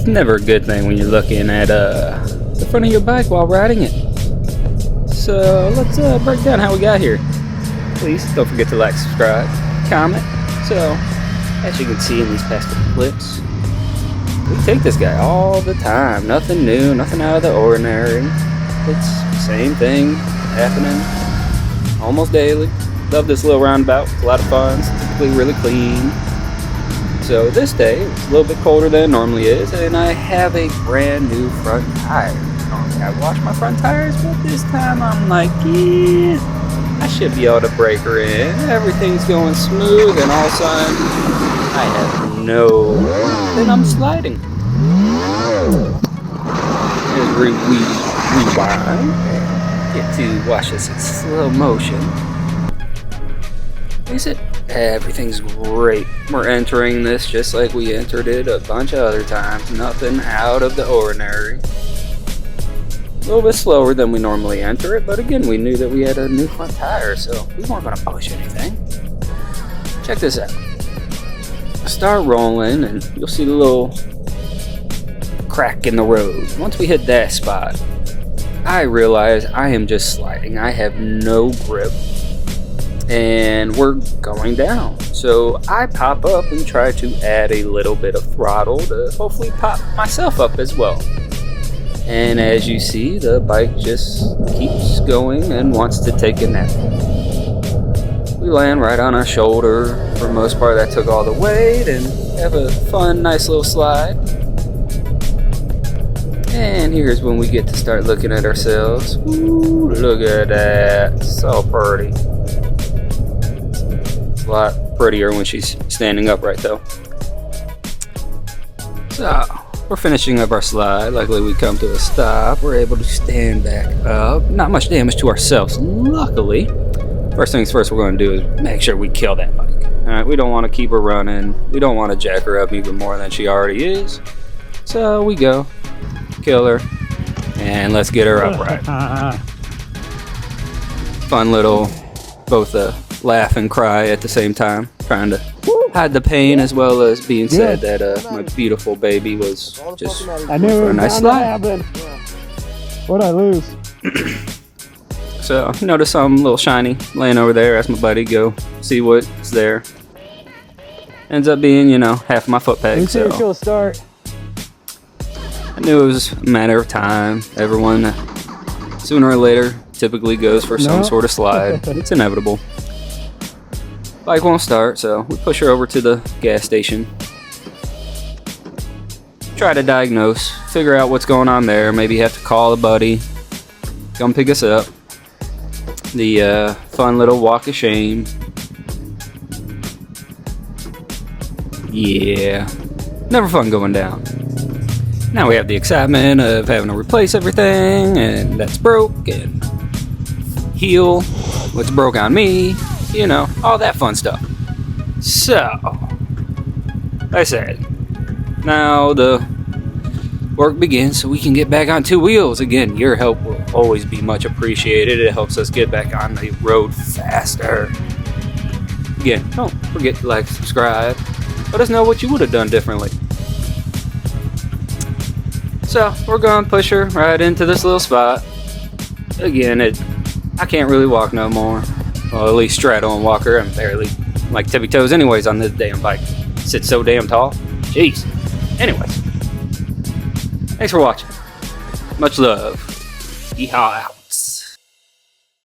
It's never a good thing when you're looking at the front of your bike while riding it. So let's break down how we got here. Please don't forget to like, subscribe, comment. So as you can see in these past couple clips, we take this guy all the time. Nothing new, nothing out of the ordinary. It's the same thing happening almost daily. Love this little roundabout. It's a lot of fun. It's typically really clean. So this day, it's a little bit colder than it normally is, and I have a brand new front tire. Normally I wash my front tires, but this time I'm like, yeah, I should be able to break her in. Everything's going smooth, and all of a sudden, I have no, then I'm sliding. There's rewind. Get to watch this in slow motion. Is it? Everything's great. We're entering this just like we entered it a bunch of other times. Nothing out of the ordinary. A little bit slower than we normally enter it, but again, we knew that we had a new front tire, so we weren't going to push anything. Check this out. Start rolling, and you'll see the little crack in the road. Once we hit that spot, I realize I am just sliding. I have no grip, and we're going down. So I pop up and try to add a little bit of throttle to hopefully pop myself up as well. And as you see, the bike just keeps going and wants to take a nap. We land right on our shoulder. For the most part, that took all the weight, and have a fun, nice little slide. And here's when we get to start looking at ourselves. Ooh, look at that. So pretty. A lot prettier when she's standing upright, though. So, we're finishing up our slide. Luckily, we come to a stop. We're able to stand back up. Not much damage to ourselves, luckily. First things first, we're going to do is make sure we kill that bike. Alright, we don't want to keep her running. We don't want to jack her up even more than she already is. So, we go. Kill her. And let's get her upright. Fun little, both laugh and cry at the same time. Trying to hide the pain as well as being sad that my beautiful baby was just I knew for a nice slide. What'd I lose? So notice something a little shiny laying over there. Ask my buddy, go see what's there. Ends up being, you know, half my foot peg. So She'll start. I knew it was a matter of time. Everyone, sooner or later, typically goes for some sort of slide. It's inevitable. Bike won't start, so we push her over to the gas station. Try to diagnose, figure out what's going on there. Maybe have to call a buddy, come pick us up. The fun little walk of shame. Yeah, never fun going down. Now we have the excitement of having to replace everything, and that's broke, and heal what's broke on me. You know, all that fun stuff. So, like I said, now the work begins so we can get back on two wheels. Again, your help will always be much appreciated. It helps us get back on the road faster. Again, don't forget to like, subscribe. Let us know what you would have done differently. So, we're going to push her right into this little spot. Again, I can't really walk no more. Well, at least straddle and walk her. I'm barely like tippy toes anyways on this damn bike. Sits so damn tall. Jeez. Anyways. Thanks for watching. Much love. YeHamaha out.